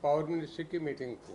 Power ministry की meeting थी।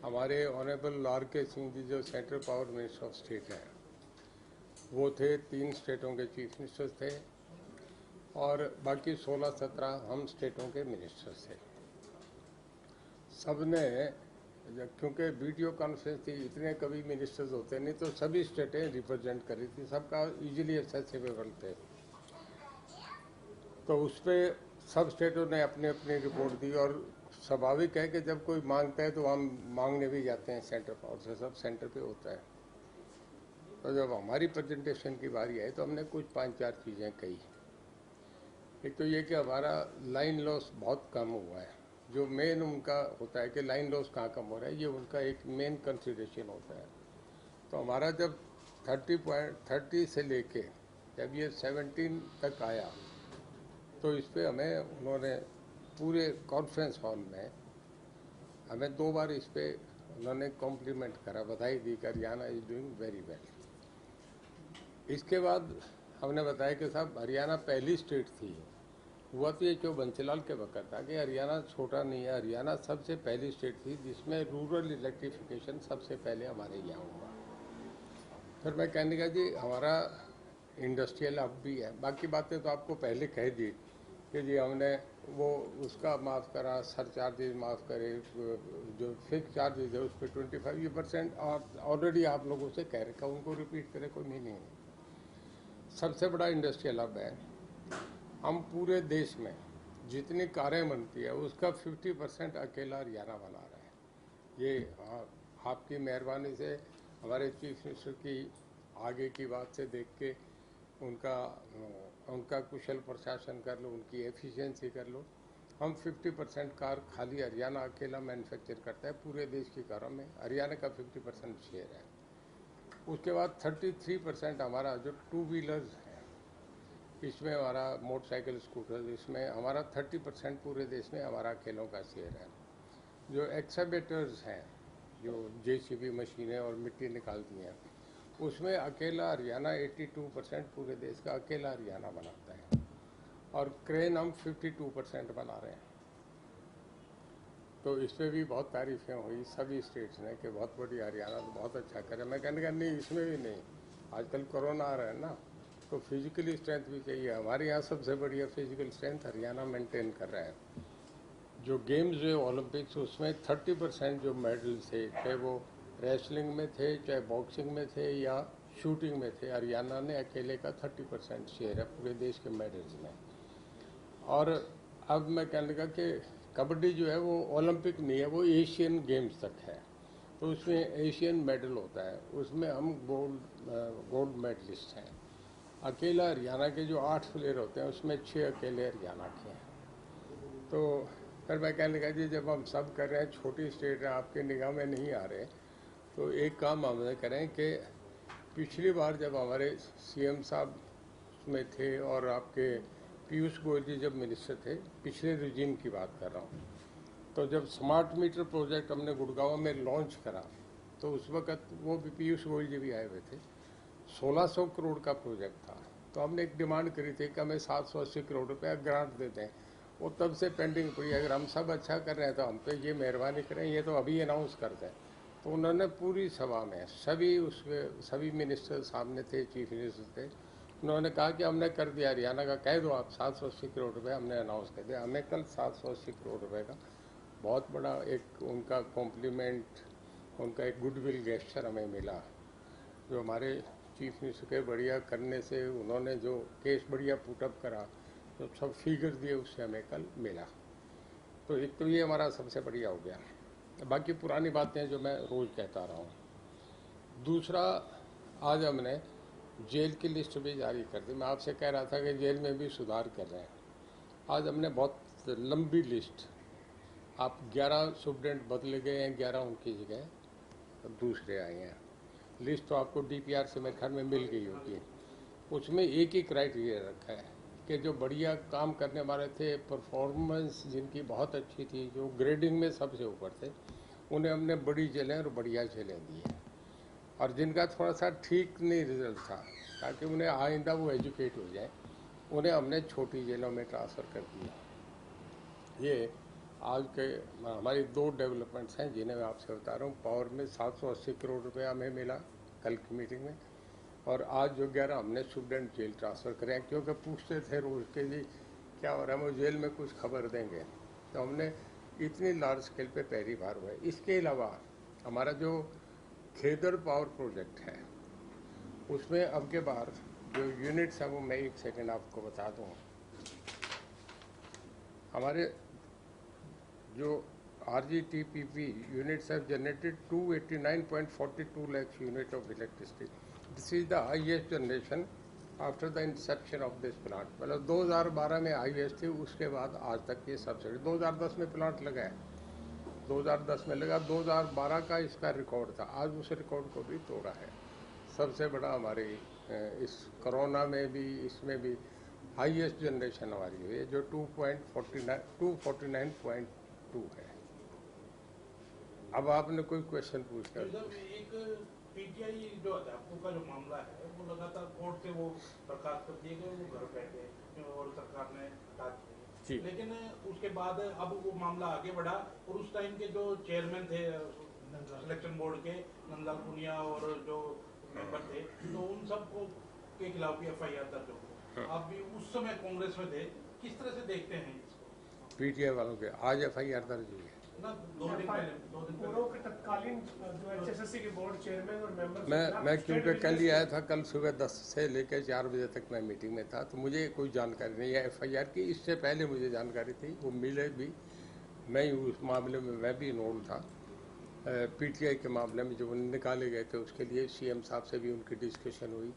हमारे ऑनरेबल आर.के. सिंह जी जो central power minister of state हैं, वो थे, 3 स्टेटों के चीफ मिनिस्टर्स थे और बाकी 16-17 हम स्टेटों के मिनिस्टर्स थे। सब ने, क्योंकि वीडियो कॉन्फ्रेंस थी, इतने कभी मिनिस्टर्स होते नहीं, तो सभी स्टेटें रिप्रेजेंट करी थी, सबका इजीली एक्सेसिबल थे। तो उस पर सब स्टेटों ने अपनी अपनी रिपोर्ट दी और स्वाभाविक है कि जब कोई मांगता है तो हम मांगने भी जाते हैं सेंटर पावर से, सब सेंटर पे होता है। तो जब हमारी प्रेजेंटेशन की बारी आई तो हमने कुछ 5-4 चीज़ें कही। एक तो ये कि हमारा लाइन लॉस बहुत कम हुआ है। जो मेन उनका होता है कि लाइन लॉस कहाँ कम हो रहा है, ये उनका एक मेन कंसिडरेशन होता है। तो हमारा जब 30 से लेके जब ये 17 तक आया तो इस पर हमें उन्होंने पूरे कॉन्फ्रेंस हॉल में हमें 2 बार इस पर उन्होंने कॉम्प्लीमेंट करा, बधाई दी कि Haryana is doing very well. इसके बाद हमने बताया कि साहब हरियाणा पहली स्टेट थी, हुआ तो ये जो बंसीलाल के वक्त था कि हरियाणा छोटा नहीं है, हरियाणा सबसे पहली स्टेट थी जिसमें रूरल इलेक्ट्रिफिकेशन सबसे पहले हमारे यहाँ हुआ। फिर मैं कहने का जी हमारा इंडस्ट्रियल हब भी है। बाकी बातें तो आपको पहले कह दी कि जी हमने वो उसका माफ़ करा, सरचार्जेज माफ़ करे, जो फिक्स चार्जेज है उस पर 25% ऑलरेडी आप लोगों से कह रखा, उनको रिपीट करे कोई मीनिंग नहीं। सबसे बड़ा इंडस्ट्रियल हब है। हम पूरे देश में जितनी कारें बनती है उसका 50% अकेला हरियाणा बना रहा है। ये आपकी मेहरबानी से, हमारे चीफ मिनिस्टर की आगे की बात से देख के उनका कुशल प्रशासन कर लो, उनकी एफिशिएंसी कर लो, हम 50% कार खाली हरियाणा अकेला मैन्युफैक्चर करता है। पूरे देश की कारों में हरियाणा का 50% शेयर है। उसके बाद 33% हमारा जो 2 व्हीलर्स हैं, इसमें हमारा मोटरसाइकिल, स्कूटर, इसमें हमारा 30% पूरे देश में हमारा अकेलों का शेयर है। जो एक्सकेवेटर्स हैं, जो जेसीबी मशीनें और मिट्टी निकालती हैं, उसमें अकेला हरियाणा 82% पूरे देश का अकेला हरियाणा बनाता है। और क्रेन हम 52% बना रहे हैं। तो इस पर भी बहुत तारीफ़ें हुई सभी स्टेट्स ने कि बहुत बढ़िया, हरियाणा तो बहुत अच्छा करे। मैं कहने का नहीं, इसमें भी नहीं, आजकल कोरोना आ रहा है ना, तो फिजिकली स्ट्रेंथ भी चाहिए। हमारे यहाँ सबसे बढ़िया फिजिकल स्ट्रेंथ हरियाणा मेंटेन कर रहा है। जो गेम्स जो ओलंपिक्स, उसमें 30% जो मेडल थे, चाहे वो रेसलिंग में थे, चाहे बॉक्सिंग में थे या शूटिंग में थे, हरियाणा ने अकेले का 30% शेयर है पूरे देश के मेडल्स में। और अब मैं कहने लगा कि कबड्डी जो है वो ओलंपिक नहीं है, वो एशियन गेम्स तक है। तो उसमें एशियन मेडल होता है, उसमें हम गोल्ड मेडलिस्ट हैं। अकेला हरियाणा के जो 8 प्लेयर होते हैं उसमें 6 अकेले हरियाणा के हैं। तो फिर मैं कहने लगा जी जब हम सब कर रहे हैं, छोटी स्टेट है, आपके निगाह में नहीं आ रहे, तो एक काम हम करें कि पिछली बार जब हमारे सीएम साहब में थे और आपके पीयूष गोयल जी जब मिनिस्टर थे, पिछले रिजीम की बात कर रहा हूँ, तो जब स्मार्ट मीटर प्रोजेक्ट हमने गुड़गांव में लॉन्च करा तो उस वक़्त वो भी पीयूष गोयल जी भी आए हुए थे। 1600 करोड़ का प्रोजेक्ट था। तो हमने एक डिमांड करी थी कि हमें 780 करोड़ रुपया ग्रांट दे दें। वो तब से पेंडिंग पड़ी। अगर हम सब अच्छा कर रहे हैं तो हम पे ये मेहरबानी करें, ये तो अभी अनाउंस कर दें। तो उन्होंने पूरी सभा में सभी मिनिस्टर सामने थे, चीफ मिनिस्टर थे, उन्होंने कहा कि हमने कर दिया, हरियाणा का कह दो आप, 780 करोड़ रुपये हमने अनाउंस कर दिया। हमें कल 780 करोड़ रुपये का बहुत बड़ा एक उनका कॉम्प्लीमेंट, उनका एक गुडविल गेस्चर हमें मिला। जो हमारे चीफ मिनिस्टर के बढ़िया करने से, उन्होंने जो केस बढ़िया पुटअप करा, जो सब फिगर दिए, उससे हमें कल मिला। तो एक तो ये हमारा सबसे बढ़िया हो गया। बाकी पुरानी बातें जो मैं रोज़ कहता रहा हूँ। दूसरा, आज हमने जेल की लिस्ट भी जारी कर दी। मैं आपसे कह रहा था कि जेल में भी सुधार कर रहे हैं। आज हमने बहुत लंबी लिस्ट, आप 11 स्टूडेंट बदले गए हैं, 11 उनकी जगह दूसरे आए हैं। लिस्ट तो आपको डीपीआर से मेरे ख्याल में मिल गई होगी। उसमें एक ही क्राइटेरिया रखा है कि जो बढ़िया काम करने वाले थे, परफॉर्मेंस जिनकी बहुत अच्छी थी, जो ग्रेडिंग में सबसे ऊपर थे, उन्हें हमने बड़ी जेलें और बढ़िया जेलें दी हैं। और जिनका थोड़ा सा ठीक नहीं रिजल्ट था, ताकि उन्हें आइंदा वो एजुकेट हो जाए, उन्हें हमने छोटी जेलों में ट्रांसफ़र कर दिया। ये आज के हमारी दो डेवलपमेंट्स हैं जिन्हें मैं आपसे बता रहा हूँ। पावर में 780 करोड़ रुपया हमें मिला कल की मीटिंग में, और आज जो 11 हमने स्टूडेंट जेल ट्रांसफ़र करे हैं, क्योंकि पूछते थे रोज़ के जी क्या हो रहा है, वो जेल में कुछ खबर देंगे, तो हमने इतनी लार्ज स्केल पे पहली बार हुआ है। इसके अलावा हमारा जो खेदर पावर प्रोजेक्ट है उसमें अब के बार जो यूनिट्स हैं वो मैं एक सेकेंड आपको बता दूँ। हमारे जो RGTPP units have generated 289.42 lakhs unit of electricity. This is the highest generation after the inception of this plant. मतलब 2012 में हाईएस्ट थी, उसके बाद आज तक ये सबसे 2010 में प्लांट लगा है, 2010 में लगा, 2012 का इसका रिकॉर्ड था, आज उस रिकॉर्ड को भी तोड़ा है। सबसे बड़ा हमारे इस कोरोना में भी इसमें भी हाईएस्ट जनरेशन हमारी हुई है जो 249.2 है। अब आपने कोई क्वेश्चन पूछा? एक पीटीआई जो अध्यापकों का जो मामला है वो लगातार कोर्ट से वो बर्खास्त कर दिए गए, वो घर बैठे और सरकार ने हटा दिए, लेकिन उसके बाद अब वो मामला आगे बढ़ा और उस टाइम के जो चेयरमैन थे सिलेक्शन बोर्ड के, नंदलाल पुनिया, और जो मेंबर थे, तो उन सबको के खिलाफ भी FIR दर्ज हो। आप भी उस समय कांग्रेस में थे, किस तरह से देखते हैं इसको? पीटीआई वालों के आज FIR दर्ज हुई है ना, 2 दिन पहले तत्कालीन जो HSSC के बोर्ड चेयरमैन और मेंबर, मैं क्योंकि कल ही आया था, कल सुबह 10 से लेकर 4 बजे तक मैं मीटिंग में था, तो मुझे कोई जानकारी नहीं है FIR की। इससे पहले मुझे जानकारी थी, वो मिले भी, मैं ही उस मामले में मैं भी इन्वॉल्व था। PTI के मामले में जो निकाले गए थे उसके लिए CM साहब से भी उनकी डिस्कशन हुई,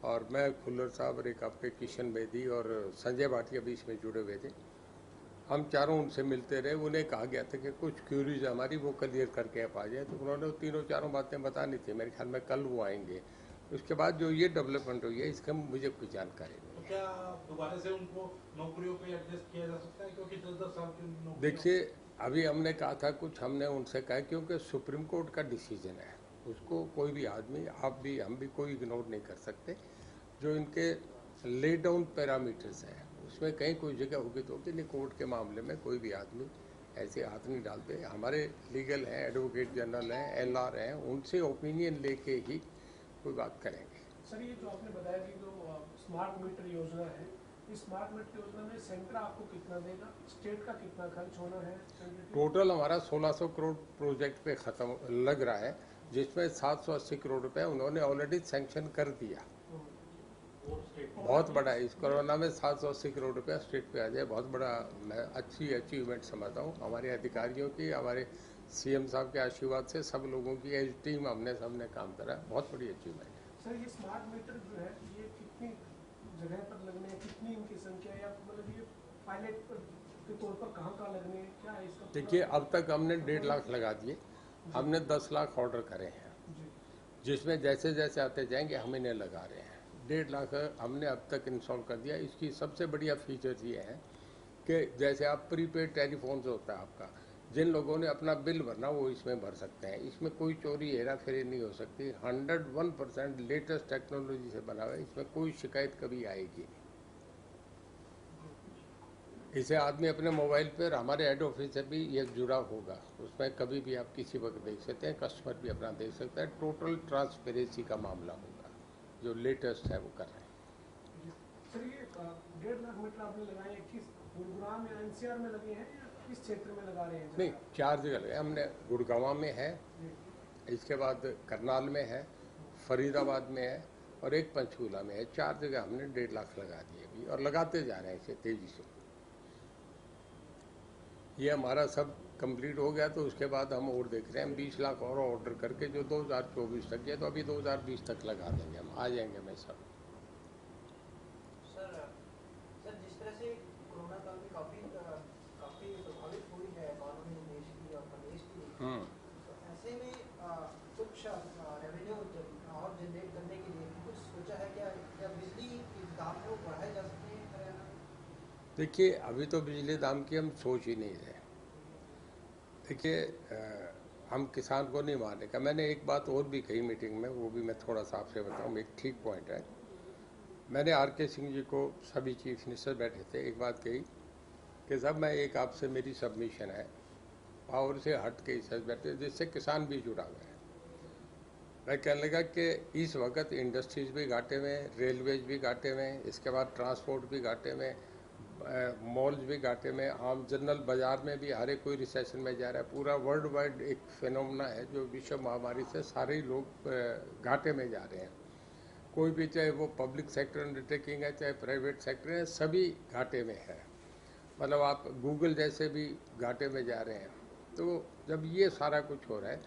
और मैं, खुल्लर साहब और एक आपके किशन बेदी और संजय भाटिया भी इसमें जुड़े हुए थे। हम चारों उनसे मिलते रहे। उन्हें कहा गया था कि कुछ क्यूरीज हमारी वो क्लियर करके आप आ जाए, तो उन्होंने तीनों चारों बातें बतानी थी। मेरे ख्याल में कल वो आएंगे। उसके बाद जो ये डेवलपमेंट हुई है इसका मुझे कोई जानकारी नहीं। तो क्या दोबारा से उनको नौकरियों पे एडजस्ट किया जा सकता है, क्योंकि 10-10 साल की नौकरी? देखिए, अभी हमने कहा था कुछ, हमने उनसे कहा क्योंकि सुप्रीम कोर्ट का डिसीजन है, उसको कोई भी आदमी, आप भी हम भी, कोई इग्नोर नहीं कर सकते। जो इनके ले डाउन पैरामीटर्स हैं उसमें कहीं कोई जगह होगी तो होगी, नहीं कोर्ट के मामले में कोई भी आदमी ऐसे हाथ नहीं डालते। हमारे लीगल हैं, एडवोकेट जनरल हैं, LR हैं, उनसे ओपिनियन लेके ही कोई बात करेंगे। सर, ये जो आपने बताया कि जो स्मार्ट मीटर योजना है, इस स्मार्ट मीटर योजना में सेंटर आपको कितना देगा, स्टेट का कितना खर्च होना है? टोटल हमारा 1600 करोड़ प्रोजेक्ट पे खत्म लग रहा है, जिसमें 780 करोड़ रुपए उन्होंने ऑलरेडी सैंक्शन कर दिया। बहुत बड़ा है, इस कोरोना में 780 करोड़ रुपया स्टेट पे आ जाए, बहुत बड़ा मैं अच्छी अचीवमेंट समझता हूँ। हमारे अधिकारियों की, हमारे CM साहब के आशीर्वाद से, सब लोगों की एज टीम हमने सबने काम करा, बहुत बड़ी अचीवमेंट है। सर, ये स्मार्ट मीटर जो है ये कितनी जगह पर लगने हैं, कितनी इनकी संख्या, या मतलब ये पायलट के तौर पर कहाँ लगने हैं, क्या है इसका? देखिए, अब तक हमने 1.5 लाख लगा दिए, हमने 10 लाख ऑर्डर करे हैं, जिसमें जैसे जैसे आते जाएंगे हम इन्हें लगा रहे हैं। 1.5 लाख हमने अब तक इंस्टॉल कर दिया। इसकी सबसे बढ़िया फीचर्स ये है कि जैसे आप प्रीपेड टेलीफोन से होता है आपका, जिन लोगों ने अपना बिल भरना वो इसमें भर सकते हैं। इसमें कोई चोरी हेरा फेरी नहीं हो सकती। 101% लेटेस्ट टेक्नोलॉजी से बना हुआ है, इसमें कोई शिकायत कभी आएगी नहीं। इसे आदमी अपने मोबाइल पर, हमारे हेड ऑफिस से भी ये जुड़ा होगा, उसमें कभी भी आप किसी वक्त देख सकते हैं, कस्टमर भी अपना देख सकता है। टोटल ट्रांसपेरेंसी का मामला होगा, जो लेटेस्ट है वो कर रहे हैं। सर, ये 1.5 लाख मीटर आपने लगाए, किस गुरुग्राम या NCR में लगे हैं या किस क्षेत्र में लगा रहे हैं? नहीं, 4 जगह लगे। हमने गुड़गांव में है, इसके बाद करनाल में है, फरीदाबाद में है, और एक पंचकूला में है। 4 जगह हमने 1.5 लाख लगा दिए अभी, और लगाते जा रहे हैं इसे तेजी से। ये हमारा सब कंप्लीट हो गया तो उसके बाद हम और देख रहे हैं, हम 20 लाख और ऑर्डर करके जो 2024 तक है, तो अभी 2020 तक लगा देंगे हम, आ जाएंगे मैं सब। सर, जिस तरह से कोरोना काल में काफी प्रभावित हुई है इकोनॉमी देश की और प्रदेश की, तो ऐसे में कुछ रेवेन्यू और जनरेट करने के लिए कुछ सोचा है क्या बिजली के दाम को बढ़ाए जा सकते हैं हरियाणा में? देखिए, अभी तो बिजली दाम की हम सोच ही नहीं रहे। देखिए, हम किसान को नहीं मारने का। मैंने एक बात और भी कही मीटिंग में, वो भी मैं थोड़ा सा आपसे बताऊँ, एक ठीक पॉइंट है। मैंने RK सिंह जी को, सभी चीफ मिनिस्टर बैठे थे, एक बात कही कि साहब मैं एक आपसे मेरी सबमिशन है, पावर से हट के इस बैठे जिससे किसान भी जुड़ा हुआ है। मैं कहने लगा कि इस वक्त इंडस्ट्रीज भी घाटे में, रेलवेज भी घाटे में, इसके बाद ट्रांसपोर्ट भी घाटे में, मॉल्स भी घाटे में, आम जनरल बाजार में भी हर एक कोई रिसेशन में जा रहा है। पूरा वर्ल्ड वाइड एक फिनोमेना है जो विश्व महामारी से सारे लोग घाटे में जा रहे हैं। कोई भी, चाहे वो पब्लिक सेक्टर अंडरटेकिंग है चाहे प्राइवेट सेक्टर है, सभी घाटे में है। मतलब आप गूगल जैसे भी घाटे में जा रहे हैं। तो जब ये सारा कुछ हो रहा है,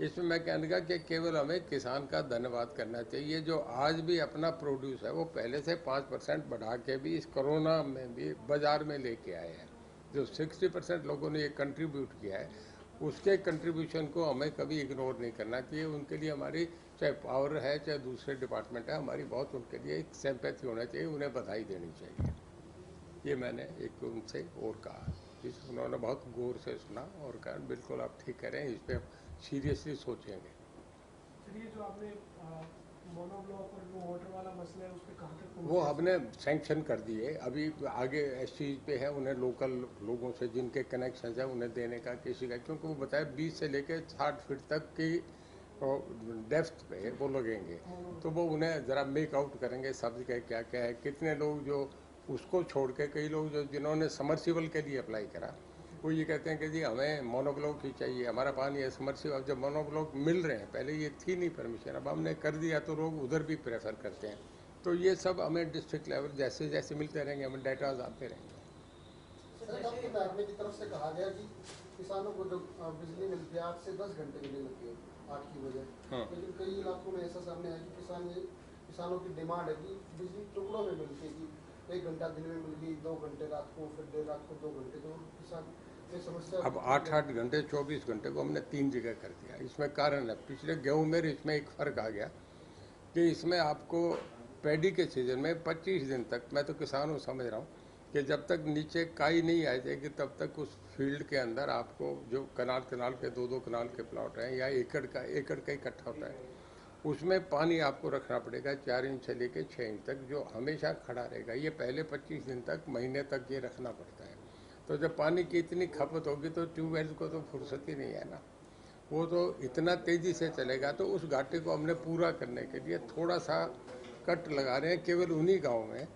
इसमें मैं कहने लगा कि केवल हमें किसान का धन्यवाद करना चाहिए जो आज भी अपना प्रोड्यूस है वो पहले से 5% बढ़ा के भी इस कोरोना में भी बाजार में लेके आए हैं। जो 60% लोगों ने ये कंट्रीब्यूट किया है, उसके कंट्रीब्यूशन को हमें कभी इग्नोर नहीं करना चाहिए। उनके लिए हमारी, चाहे पावर है चाहे दूसरे डिपार्टमेंट है, हमारी बहुत उनके लिए एक सिंपैथी होना चाहिए, उन्हें बधाई देनी चाहिए। ये मैंने एक उनसे और कहा, जिस उन्होंने बहुत गौर से सुना और कहा बिल्कुल आप ठीक कह रहे हैं, इस पर सीरियसली सोचेंगे। सर ये जो आपने मोनोब्लॉक और वो वाटर वाला मसला है उस पे कहाँ तक वो हमने सैंक्शन कर दिए, अभी आगे इस चीज़ पे है, उन्हें लोकल लोगों से जिनके कनेक्शन है उन्हें देने का किसी का, क्योंकि वो बताया 20 से लेकर 60 फीट तक की डेप्थ पे वो लगेंगे। तो वो उन्हें ज़रा मेक आउट करेंगे सब जगह क्या क्या है, कितने लोग जो उसको छोड़ के, कई लोग जो जिन्होंने समरसिबल के लिए अप्लाई करा वो ये कहते हैं कि जी हमें मोनोब्लॉक ही चाहिए, हमारा पानी है समरसिबल। जब मोनोब्लॉक मिल रहे हैं, पहले ये थी नहीं परमिशन, अब हमने कर दिया तो लोग उधर भी प्रेफर करते हैं। तो ये सब हमें डिस्ट्रिक्ट लेवल जैसे जैसे मिलते रहेंगे, हमें डाटाज आते रहेंगे। महकमे की तरफ से कहा गया कि किसानों को जो बिजली मिलती है 8 से 10 घंटे मिलने लगी है 8 की वजह। लेकिन कई इलाकों में ऐसा सामने आया कि किसानों की डिमांड है कि बिजली टुकड़ों में मिलती है, कि 1 घंटा दिन में मिल गई, 2 घंटे रात को, फिर देर रात को 2 घंटे। तो किसान समस्या अब 8-8 घंटे 24 घंटे को हमने 3 जगह कर दिया। इसमें कारण है, पिछले गेहूँ में इसमें एक फ़र्क आ गया कि इसमें आपको पैडी के सीजन में 25 दिन तक, मैं तो किसानों समझ रहा हूँ कि जब तक नीचे काई नहीं आ जाएगी तब तक उस फील्ड के अंदर आपको जो कनाल के 2-2 कनाल के प्लॉट हैं या एकड़ का इकट्ठा होता है, उसमें पानी आपको रखना पड़ेगा 4 इंच से लेकर 6 इंच तक, जो हमेशा खड़ा रहेगा। ये पहले 25 दिन तक, महीने तक ये रखना पड़ता है। तो जब पानी की इतनी खपत होगी तो ट्यूबवेल को तो फुर्सत ही नहीं है ना, वो तो इतना तेज़ी से चलेगा। तो उस घाटे को हमने पूरा करने के लिए थोड़ा सा कट लगा रहे हैं केवल उन्हीं गाँव में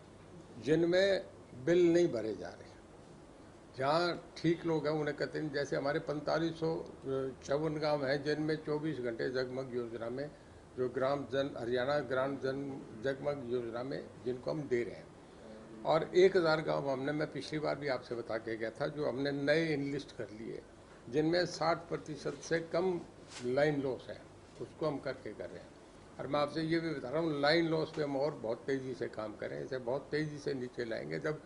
जिनमें बिल नहीं भरे जा रहे। जहाँ ठीक लोग हैं उन्हें कहते हैं, जैसे हमारे 4554 गाँव हैं जिनमें 24 घंटे जगमग योजना में, जो हरियाणा ग्राम जन जगमग योजना में जिनको हम दे रहे हैं। और 1000 गाँव हमने, मैं पिछली बार भी आपसे बता के गया था, जो हमने नए इनलिस्ट कर लिए जिनमें 60% से कम लाइन लॉस है, उसको हम करके कर रहे हैं। और मैं आपसे ये भी बता रहा हूँ, लाइन लॉस पे हम और बहुत तेज़ी से काम करें, इसे बहुत तेज़ी से नीचे लाएंगे। जब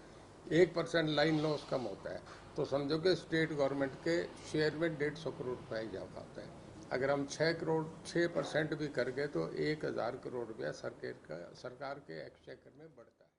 1% लाइन लॉस कम होता है तो समझो कि स्टेट गवर्नमेंट के शेयर में 150 करोड़ रुपया इजाफा होता है। अगर हम 6% भी कर गए तो 1000 करोड़ रुपया सरकार के एक्सचेकर में बढ़ता है।